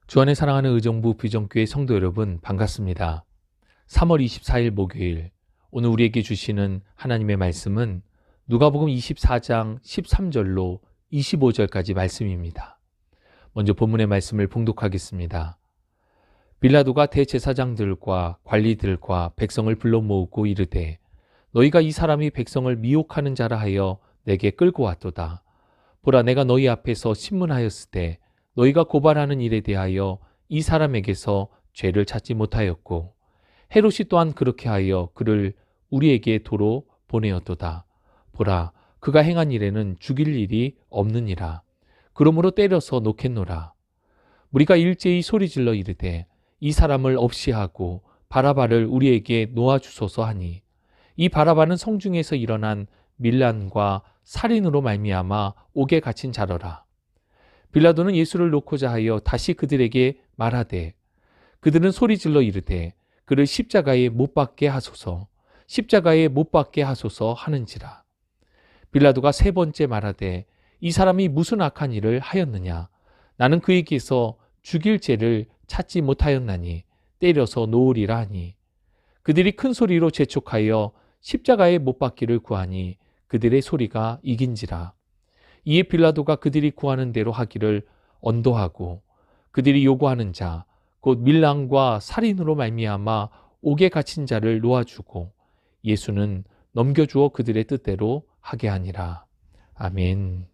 주 안에 사랑하는 의정부 비전교회 성도 여러분 반갑습니다. 3월 24일 목요일, 오늘 우리에게 주시는 하나님의 말씀은 누가복음 24장 13절로 25절까지 말씀입니다. 먼저 본문의 말씀을 봉독하겠습니다. 빌라도가 대제사장들과 관리들과 백성을 불러 모으고 이르되 너희가 이 사람이 백성을 미혹하는 자라 하여 내게 끌고 왔도다. 보라, 내가 너희 앞에서 신문하였을 때 너희가 고발하는 일에 대하여 이 사람에게서 죄를 찾지 못하였고 헤롯이 또한 그렇게 하여 그를 우리에게 도로 보내었도다. 보라, 그가 행한 일에는 죽일 일이 없느니라. 그러므로 때려서 놓겠노라. 우리가 일제히 소리질러 이르되 이 사람을 없이 하고 바라바를 우리에게 놓아주소서 하니 이 바라바는 성중에서 일어난 밀란과 살인으로 말미암아 옥에 갇힌 자러라. 빌라도는 예수를 놓고자 하여 다시 그들에게 말하되 그들은 소리질러 이르되 그를 십자가에 못 박게 하소서, 십자가에 못 박게 하소서 하는지라. 빌라도가 세 번째 말하되 이 사람이 무슨 악한 일을 하였느냐? 나는 그에게서 죽일 죄를 찾지 못하였나니 때려서 놓으리라 하니 그들이 큰 소리로 재촉하여 십자가에 못 박기를 구하니 그들의 소리가 이긴지라. 이에 빌라도가 그들이 구하는 대로 하기를 언도하고 그들이 요구하는 자 곧 밀란과 살인으로 말미암아 옥에 갇힌 자를 놓아주고 예수는 넘겨주어 그들의 뜻대로 하게 하니라. 아멘.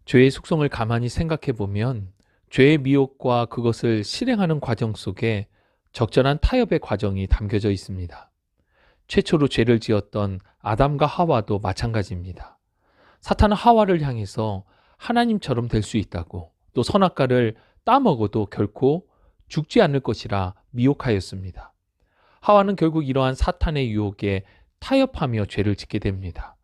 죄의 속성을 가만히 생각해 보면 죄의 미혹과 그것을 실행하는 과정 속에 적절한 타협의 과정이 담겨져 있습니다. 최초로 죄를 지었던 아담과 하와도 마찬가지입니다. 사탄은 하와를 향해서 하나님처럼 될 수 있다고, 또 선악과를 따먹어도 결코 죽지 않을 것이라 미혹하였습니다. 하와는 결국 이러한 사탄의 유혹에 타협하며 죄를 짓게 됩니다.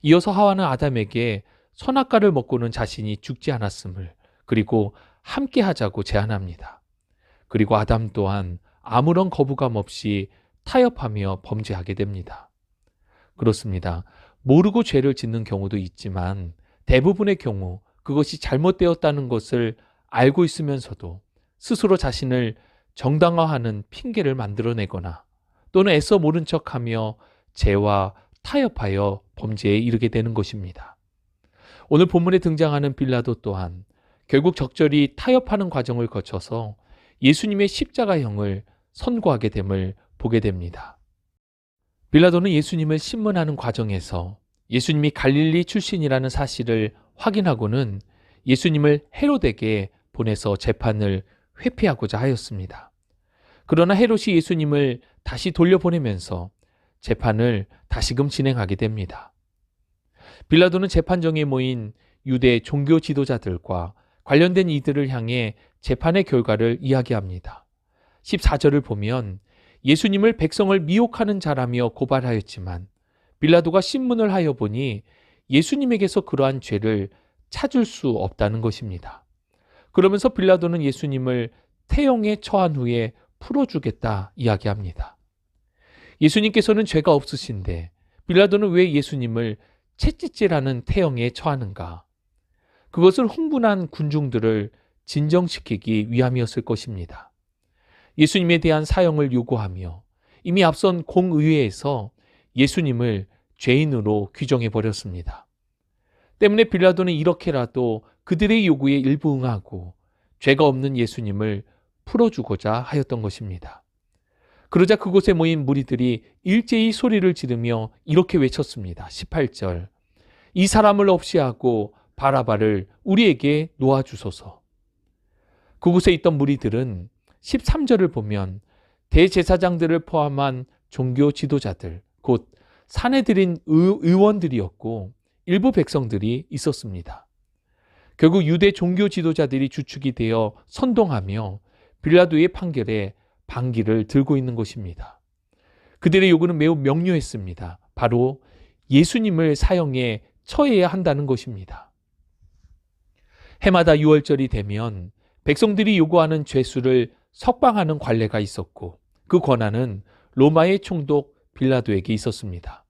이어서 하와는 아담에게 선악과를 먹고는 자신이 죽지 않았음을, 그리고 함께 하자고 제안합니다. 그리고 아담 또한 아무런 거부감 없이 타협하며 범죄하게 됩니다. 그렇습니다. 모르고 죄를 짓는 경우도 있지만 대부분의 경우 그것이 잘못되었다는 것을 알고 있으면서도 스스로 자신을 정당화하는 핑계를 만들어내거나 또는 애써 모른 척하며 죄와 타협하여 범죄에 이르게 되는 것입니다. 오늘 본문에 등장하는 빌라도 또한 결국 적절히 타협하는 과정을 거쳐서 예수님의 십자가형을 선고하게 됨을 보게 됩니다. 빌라도는 예수님을 신문하는 과정에서 예수님이 갈릴리 출신이라는 사실을 확인하고는 예수님을 헤롯에게 보내서 재판을 회피하고자 하였습니다. 그러나 헤롯이 예수님을 다시 돌려보내면서 재판을 다시금 진행하게 됩니다. 빌라도는 재판정에 모인 유대 종교 지도자들과 관련된 이들을 향해 재판의 결과를 이야기합니다. 14절을 보면 예수님을 백성을 미혹하는 자라며 고발하였지만 빌라도가 신문을 하여 보니 예수님에게서 그러한 죄를 찾을 수 없다는 것입니다. 그러면서 빌라도는 예수님을 태형에 처한 후에 풀어주겠다 이야기합니다. 예수님께서는 죄가 없으신데 빌라도는 왜 예수님을 채찍질하는 태형에 처하는가? 그것은 흥분한 군중들을 진정시키기 위함이었을 것입니다. 예수님에 대한 사형을 요구하며 이미 앞선 공의회에서 예수님을 죄인으로 규정해 버렸습니다. 때문에 빌라도는 이렇게라도 그들의 요구에 일부 응하고 죄가 없는 예수님을 풀어주고자 하였던 것입니다. 그러자 그곳에 모인 무리들이 일제히 소리를 지르며 이렇게 외쳤습니다. 18절, 이 사람을 없이 하고 바라바를 우리에게 놓아주소서. 그곳에 있던 무리들은 13절을 보면 대제사장들을 포함한 종교 지도자들, 곧 사내들인 의원들이었고 일부 백성들이 있었습니다. 결국 유대 종교 지도자들이 주축이 되어 선동하며 빌라도의 판결에 반기를 들고 있는 것입니다. 그들의 요구는 매우 명료했습니다. 바로 예수님을 사형에 처해야 한다는 것입니다. 해마다 6월절이 되면 백성들이 요구하는 죄수를 석방하는 관례가 있었고 그 권한은 로마의 총독 빌라도에게 있었습니다.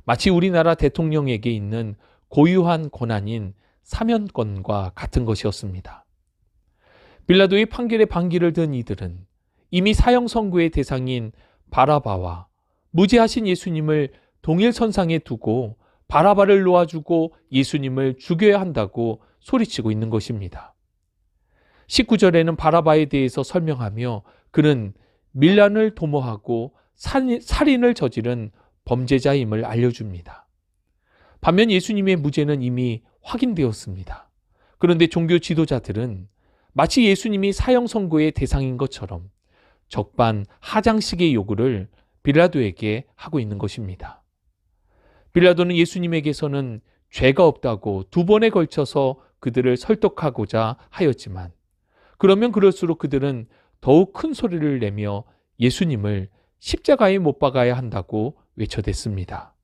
마치 우리나라 대통령에게 있는 고유한 권한인 사면권과 같은 것이었습니다. 빌라도의 판결에 반기를 든 이들은 이미 사형 선고의 대상인 바라바와 무죄하신 예수님을 동일 선상에 두고 바라바를 놓아주고 예수님을 죽여야 한다고 소리치고 있는 것입니다. 19절에는 바라바에 대해서 설명하며 그는 밀란을 도모하고 살인을 저지른 범죄자임을 알려줍니다. 반면 예수님의 무죄는 이미 확인되었습니다. 그런데 종교 지도자들은 마치 예수님이 사형 선고의 대상인 것처럼 적반하장식의 요구를 빌라도에게 하고 있는 것입니다. 빌라도는 예수님에게서는 죄가 없다고 두 번에 걸쳐서 그들을 설득하고자 하였지만 그러면 그럴수록 그들은 더욱 큰 소리를 내며 예수님을 십자가에 못 박아야 한다고 외쳐댔습니다.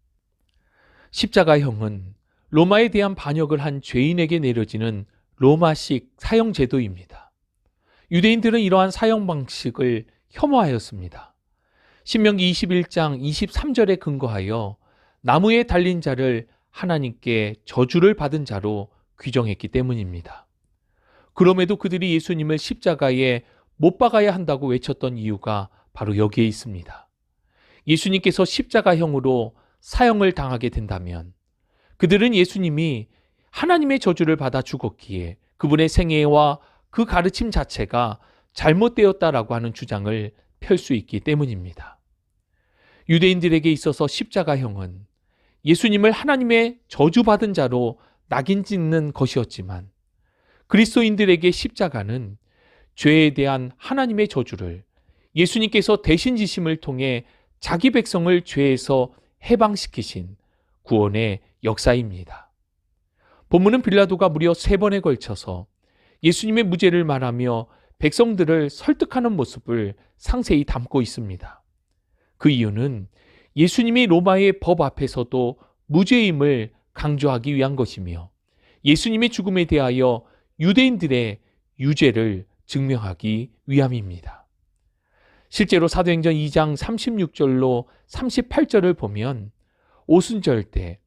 십자가형은 로마에 대한 반역을 한 죄인에게 내려지는 로마식 사형 제도입니다. 유대인들은 이러한 사형 방식을 혐오하였습니다. 신명기 21장 23절에 근거하여 나무에 달린 자를 하나님께 저주를 받은 자로 규정했기 때문입니다. 그럼에도 그들이 예수님을 십자가에 못 박아야 한다고 외쳤던 이유가 바로 여기에 있습니다. 예수님께서 십자가형으로 사형을 당하게 된다면 그들은 예수님이 하나님의 저주를 받아 죽었기에 그분의 생애와 그 가르침 자체가 잘못되었다라고 하는 주장을 펼 수 있기 때문입니다. 유대인들에게 있어서 십자가형은 예수님을 하나님의 저주받은 자로 낙인 찍는 것이었지만 그리스도인들에게 십자가는 죄에 대한 하나님의 저주를 예수님께서 대신 지심을 통해 자기 백성을 죄에서 해방시키신 구원의 역사입니다. 본문은 빌라도가 무려 3번에 걸쳐서 예수님의 무죄를 말하며 백성들을 설득하는 모습을 상세히 담고 있습니다. 그 이유는 예수님이 로마의 법 앞에서도 무죄임을 강조하기 위한 것이며 예수님의 죽음에 대하여 유대인들의 유죄를 증명하기 위함입니다. 실제로 사도행전 2장 36절로 38절을 보면 오순절 때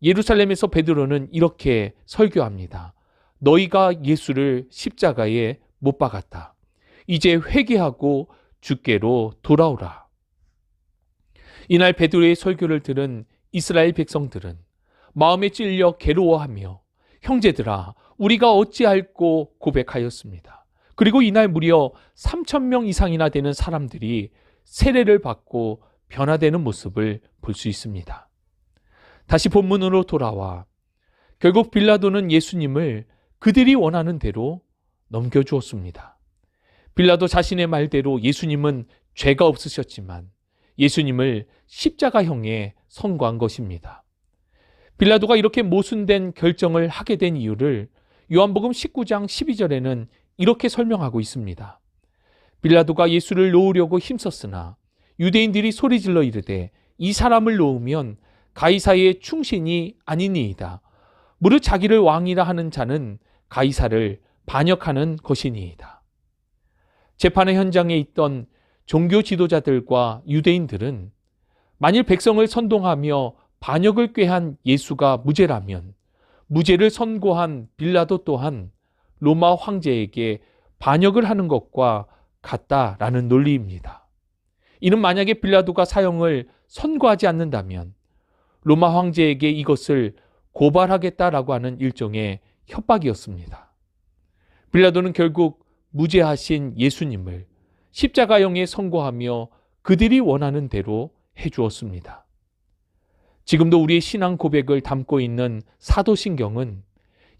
예루살렘에서 베드로는 이렇게 설교합니다. 너희가 예수를 십자가에 못 박았다. 이제 회개하고 주께로 돌아오라. 이날 베드로의 설교를 들은 이스라엘 백성들은 마음에 찔려 괴로워하며 형제들아 우리가 어찌할꼬 고백하였습니다. 그리고 이날 무려 3,000명 이상이나 되는 사람들이 세례를 받고 변화되는 모습을 볼 수 있습니다. 다시 본문으로 돌아와 결국 빌라도는 예수님을 그들이 원하는 대로 넘겨주었습니다. 빌라도 자신의 말대로 예수님은 죄가 없으셨지만 예수님을 십자가형에 선고한 것입니다. 빌라도가 이렇게 모순된 결정을 하게 된 이유를 요한복음 19장 12절에는 이렇게 설명하고 있습니다. 빌라도가 예수를 놓으려고 힘썼으나 유대인들이 소리질러 이르되 이 사람을 놓으면 가이사의 충신이 아니니이다. 무릇 자기를 왕이라 하는 자는 가이사를 반역하는 것이니이다. 재판의 현장에 있던 종교 지도자들과 유대인들은 만일 백성을 선동하며 반역을 꾀한 예수가 무죄라면 무죄를 선고한 빌라도 또한 로마 황제에게 반역을 하는 것과 같다라는 논리입니다. 이는 만약에 빌라도가 사형을 선고하지 않는다면 로마 황제에게 이것을 고발하겠다라고 하는 일종의 협박이었습니다. 빌라도는 결국 무죄하신 예수님을 십자가형에 선고하며 그들이 원하는 대로 해주었습니다. 지금도 우리의 신앙 고백을 담고 있는 사도신경은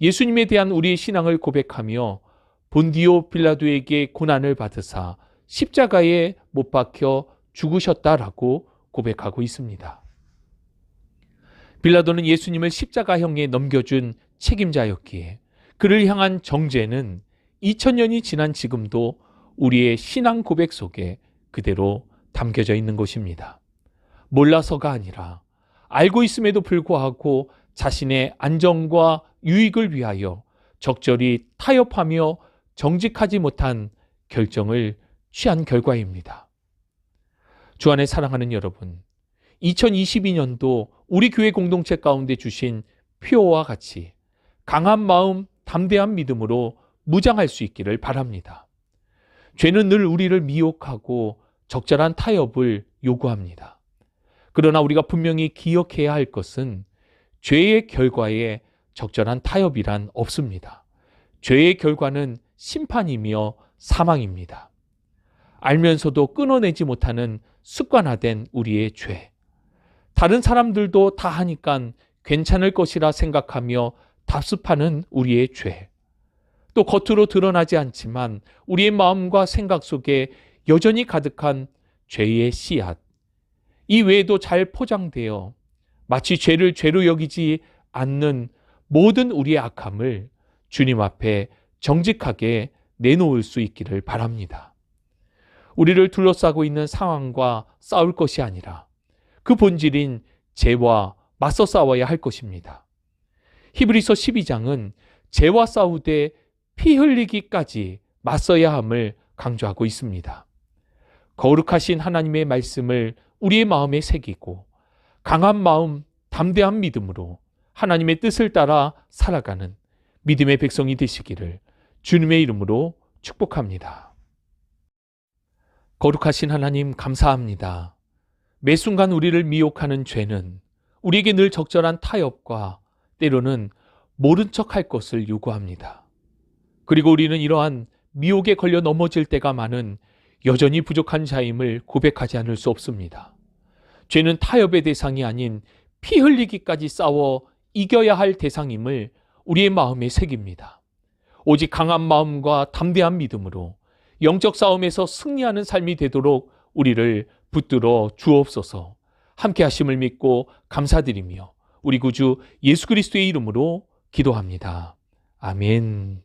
예수님에 대한 우리의 신앙을 고백하며 본디오 빌라도에게 고난을 받으사 십자가에 못 박혀 죽으셨다라고 고백하고 있습니다. 빌라도는 예수님을 십자가형에 넘겨준 책임자였기에 그를 향한 정죄는 2000년이 지난 지금도 우리의 신앙 고백 속에 그대로 담겨져 있는 것입니다. 몰라서가 아니라 알고 있음에도 불구하고 자신의 안정과 유익을 위하여 적절히 타협하며 정직하지 못한 결정을 취한 결과입니다. 주 안에 사랑하는 여러분, 2022년도 우리 교회 공동체 가운데 주신 표와 같이 강한 마음, 담대한 믿음으로 무장할 수 있기를 바랍니다. 죄는 늘 우리를 미혹하고 적절한 타협을 요구합니다. 그러나 우리가 분명히 기억해야 할 것은 죄의 결과에 적절한 타협이란 없습니다. 죄의 결과는 심판이며 사망입니다. 알면서도 끊어내지 못하는 습관화된 우리의 죄. 다른 사람들도 다 하니까 괜찮을 것이라 생각하며 답습하는 우리의 죄. 또 겉으로 드러나지 않지만 우리의 마음과 생각 속에 여전히 가득한 죄의 씨앗. 이 외에도 잘 포장되어 마치 죄를 죄로 여기지 않는 모든 우리의 악함을 주님 앞에 정직하게 내놓을 수 있기를 바랍니다. 우리를 둘러싸고 있는 상황과 싸울 것이 아니라 그 본질인 죄와 맞서 싸워야 할 것입니다. 히브리서 12장은 죄와 싸우되 피 흘리기까지 맞서야 함을 강조하고 있습니다. 거룩하신 하나님의 말씀을 우리의 마음에 새기고 강한 마음, 담대한 믿음으로 하나님의 뜻을 따라 살아가는 믿음의 백성이 되시기를 주님의 이름으로 축복합니다. 거룩하신 하나님 감사합니다. 매 순간 우리를 미혹하는 죄는 우리에게 늘 적절한 타협과 때로는 모른 척할 것을 요구합니다. 그리고 우리는 이러한 미혹에 걸려 넘어질 때가 많은 여전히 부족한 자임을 고백하지 않을 수 없습니다. 죄는 타협의 대상이 아닌 피 흘리기까지 싸워 이겨야 할 대상임을 우리의 마음에 새깁니다. 오직 강한 마음과 담대한 믿음으로 영적 싸움에서 승리하는 삶이 되도록 우리를 붙들어 주옵소서. 함께 하심을 믿고 감사드리며 우리 구주 예수 그리스도의 이름으로 기도합니다. 아멘.